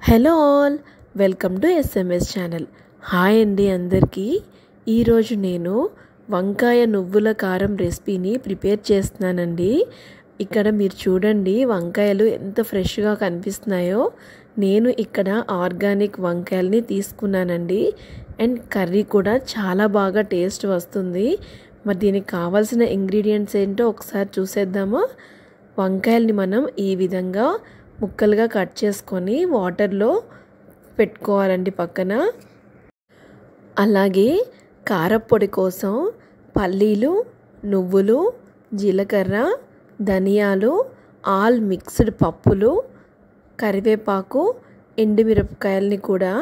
Hello all, welcome to SMS channel. Hi అండి అందరికీ. ఈరోజు నేను వంకాయ నువ్వుల కారం రెసిపీని ప్రిపేర్ చేస్తున్నానండి. ఇక్కడ మీరు చూడండి, వంకాయలు ఎంత ఫ్రెష్గా కనిపిస్తున్నాయో. నేను ఇక్కడ ఆర్గానిక్ వంకాయల్ని తీసుకున్నానండి. అండ్ కర్రీ కూడా చాలా బాగా టేస్ట్ వస్తుంది. మరి దీనికి కావాల్సిన ఇంగ్రీడియంట్స్ ఏంటో ఒకసారి చూసేద్దామా. వంకాయల్ని మనం ఈ విధంగా ముక్కలుగా కట్ చేసుకొని వాటర్లో పెట్టుకోవాలండి పక్కన. అలాగే కారపొడి కోసం పల్లీలు, నువ్వులు, జీలకర్ర, ధనియాలు, ఆల్ మిక్స్డ్ పప్పులు, కరివేపాకు, ఎండుమిరపకాయలని కూడా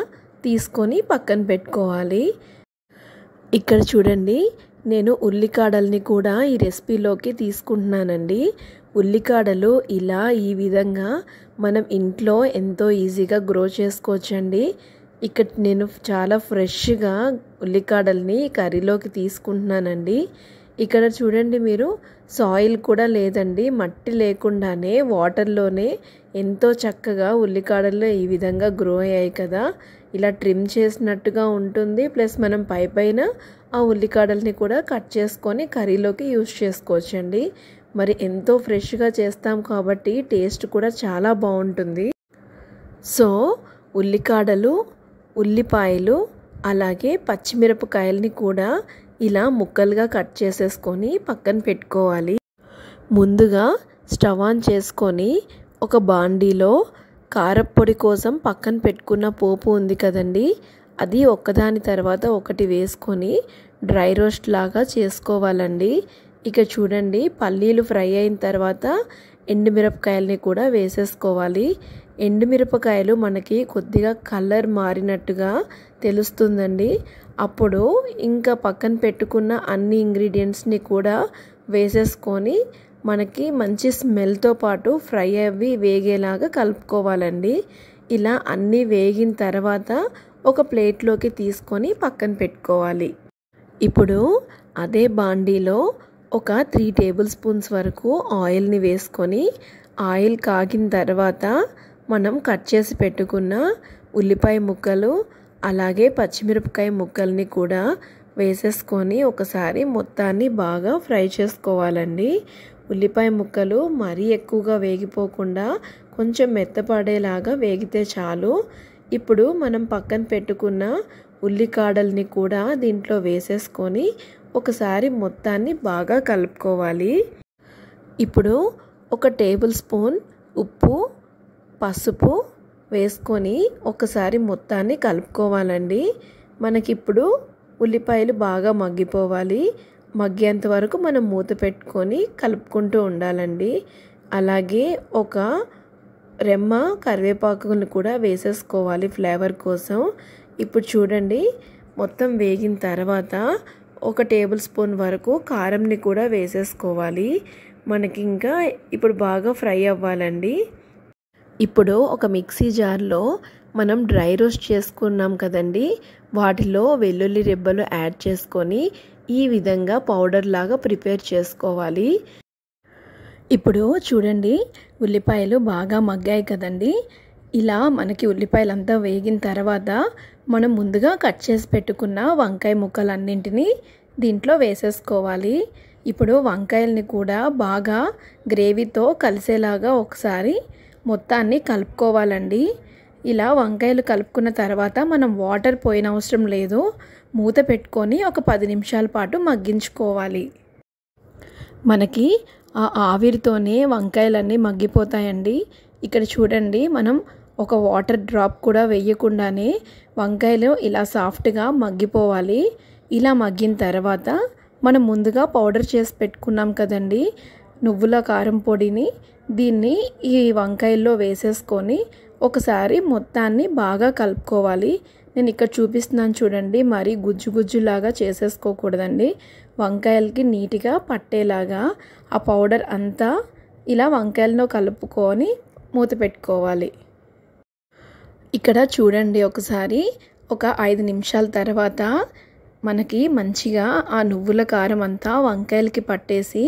తీసుకొని పక్కన పెట్టుకోవాలి. ఇక్కడ చూడండి, నేను ఉల్లికాడల్ని కూడా ఈ రెసిపీలోకి తీసుకుంటున్నానండి. ఉల్లికాడలు ఇలా ఈ విధంగా మనం ఇంట్లో ఎంతో ఈజీగా గ్రో చేసుకోవచ్చండి. ఇక్కడ నేను చాలా ఫ్రెష్గా ఉల్లికాడల్ని కర్రీలోకి తీసుకుంటున్నానండి. ఇక్కడ చూడండి, మీరు సాయిల్ కూడా లేదండి, మట్టి లేకుండానే వాటర్లోనే ఎంతో చక్కగా ఉల్లికాడలు ఈ విధంగా గ్రో అయ్యాయి కదా. ఇలా ట్రిమ్ చేసినట్టుగా ఉంటుంది. ప్లస్ మనం పైన ఆ ఉల్లికాడల్ని కూడా కట్ చేసుకొని కర్రీలోకి యూజ్ చేసుకోవచ్చండి. మరి ఎంతో ఫ్రెష్గా చేస్తాం కాబట్టి టేస్ట్ కూడా చాలా బాగుంటుంది. సో ఉల్లికాడలు, ఉల్లిపాయలు, అలాగే పచ్చిమిరపకాయలని కూడా ఇలా ముక్కలుగా కట్ చేసేసుకొని పక్కన పెట్టుకోవాలి. ముందుగా స్టవ్ ఆన్ చేసుకొని ఒక బాండీలో కారపొడి కోసం పక్కన పెట్టుకున్న పోపు ఉంది కదండి, అది ఒకదాని తర్వాత ఒకటి వేసుకొని డ్రై రోస్ట్ లాగా చేసుకోవాలండి. ఇక చూడండి, పల్లీలు ఫ్రై అయిన తర్వాత ఎండుమిరపకాయలని కూడా వేసేసుకోవాలి. ఎండుమిరపకాయలు మనకి కొద్దిగా కలర్ మారినట్టుగా తెలుస్తుందండి. అప్పుడు ఇంకా పక్కన పెట్టుకున్న అన్ని ఇంగ్రీడియంట్స్ని కూడా వేసేసుకొని మనకి మంచి స్మెల్తో పాటు ఫ్రై అవి వేగేలాగా కలుపుకోవాలండి. ఇలా అన్నీ వేగిన తర్వాత ఒక ప్లేట్లోకి తీసుకొని పక్కన పెట్టుకోవాలి. ఇప్పుడు అదే బాండీలో ఒక 3 టేబుల్ స్పూన్స్ వరకు ఆయిల్ని వేసుకొని, ఆయిల్ కాగిన తర్వాత మనం కట్ చేసి పెట్టుకున్న ఉల్లిపాయ ముక్కలు అలాగే పచ్చిమిరపకాయ ముక్కల్ని కూడా వేసేసుకొని ఒకసారి మొత్తాన్ని బాగా ఫ్రై చేసుకోవాలండి. ఉల్లిపాయ ముక్కలు మరీ ఎక్కువగా వేగిపోకుండా కొంచెం మెత్తపడేలాగా వేగితే చాలు. ఇప్పుడు మనం పక్కన పెట్టుకున్న ఉల్లికాడల్ని కూడా దీంట్లో వేసేసుకొని ఒకసారి మొత్తాన్ని బాగా కలుపుకోవాలి. ఇప్పుడు ఒక టేబుల్ స్పూన్ ఉప్పు, పసుపు వేసుకొని ఒకసారి మొత్తాన్ని కలుపుకోవాలండి. మనకిప్పుడు ఉల్లిపాయలు బాగా మగ్గిపోవాలి. మగ్గేంత వరకు మనం మూత పెట్టుకొని కలుపుకుంటూ ఉండాలండి. అలాగే ఒక రెమ్మ కరివేపాకుని కూడా వేసేసుకోవాలి ఫ్లేవర్ కోసం. ఇప్పుడు చూడండి, మొత్తం వేగిన తర్వాత ఒక టేబుల్ స్పూన్ వరకు కారంని కూడా వేసేసుకోవాలి. మనకి ఇంకా ఇప్పుడు బాగా ఫ్రై అవ్వాలండి. ఇప్పుడు ఒక మిక్సీ జార్లో మనం డ్రై రోస్ట్ చేసుకున్నాం కదండి, వాటిలో వెల్లుల్లి రెబ్బలు యాడ్ చేసుకొని ఈ విధంగా పౌడర్ లాగా ప్రిపేర్ చేసుకోవాలి. ఇప్పుడు చూడండి, ఉల్లిపాయలు బాగా మగ్గాయి కదండి. ఇలా మనకి ఉల్లిపాయలంతా వేగిన తర్వాత మనం ముందుగా కట్ చేసి పెట్టుకున్న వంకాయ ముక్కలన్నింటినీ దీంట్లో వేసేసుకోవాలి. ఇప్పుడు వంకాయల్ని కూడా బాగా గ్రేవీతో కలిసేలాగా ఒకసారి మొత్తాన్ని కలుపుకోవాలండి. ఇలా వంకాయలు కలుపుకున్న తర్వాత మనం వాటర్ పోయిన అవసరం లేదు. మూత పెట్టుకొని ఒక 10 నిమిషాల పాటు మగ్గించుకోవాలి. మనకి ఆ ఆవిరితోనే వంకాయలన్నీ మగ్గిపోతాయండి. ఇక్కడ చూడండి, మనం ఒక వాటర్ డ్రాప్ కూడా వేయకుండానే వంకాయలు ఇలా సాఫ్ట్గా మగ్గిపోవాలి. ఇలా మగ్గిన తర్వాత మనం ముందుగా పౌడర్ చేసి పెట్టుకున్నాం కదండి నువ్వుల కారం పొడిని, దీన్ని ఈ వంకాయల్లో వేసేసుకొని ఒకసారి మొత్తాన్ని బాగా కలుపుకోవాలి. నేను ఇక్కడ చూపిస్తున్నాను చూడండి, మరీ గుజ్జు గుజ్జులాగా చేసేసుకోకూడదండి. వంకాయలకి నీట్గా పట్టేలాగా ఆ పౌడర్ అంతా ఇలా వంకాయలను కలుపుకొని మూత పెట్టుకోవాలి. ఇక్కడ చూడండి, ఒకసారి ఒక 5 నిమిషాల తర్వాత మనకి మంచిగా ఆ నువ్వుల కారం అంతా వంకాయలకి పట్టేసి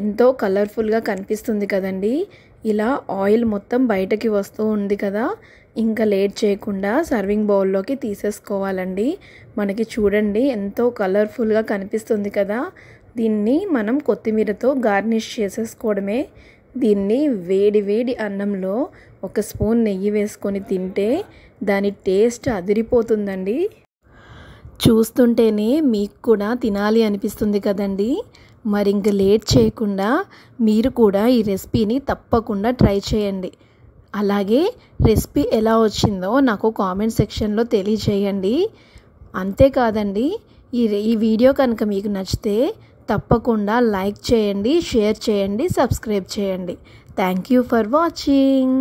ఎంతో కలర్ఫుల్గా కనిపిస్తుంది కదండి. ఇలా ఆయిల్ మొత్తం బయటకి వస్తూ ఉంది కదా, ఇంకా లేట్ చేయకుండా సర్వింగ్ బౌల్లోకి తీసేసుకోవాలండి. మనకి చూడండి ఎంతో కలర్ఫుల్గా కనిపిస్తుంది కదా. దీన్ని మనం కొత్తిమీరతో గార్నిష్ చేసేసుకోవడమే. దీన్ని వేడి వేడి అన్నంలో ఒక స్పూన్ నెయ్యి వేసుకొని తింటే దాని టేస్ట్ అదిరిపోతుందండి. చూస్తుంటేనే మీకు కూడా తినాలి అనిపిస్తుంది కదండి. మరి ఇంక లేట్ చేయకుండా మీరు కూడా ఈ రెసిపీని తప్పకుండా ట్రై చేయండి. అలాగే రెసిపీ ఎలా వచ్చిందో నాకు కామెంట్ సెక్షన్లో తెలియజేయండి. అంతేకాదండి, ఈ వీడియో కనుక మీకు నచ్చితే తప్పకుండా లైక్ చేయండి, షేర్ చేయండి, సబ్స్క్రైబ్ చేయండి. Thank you for watching.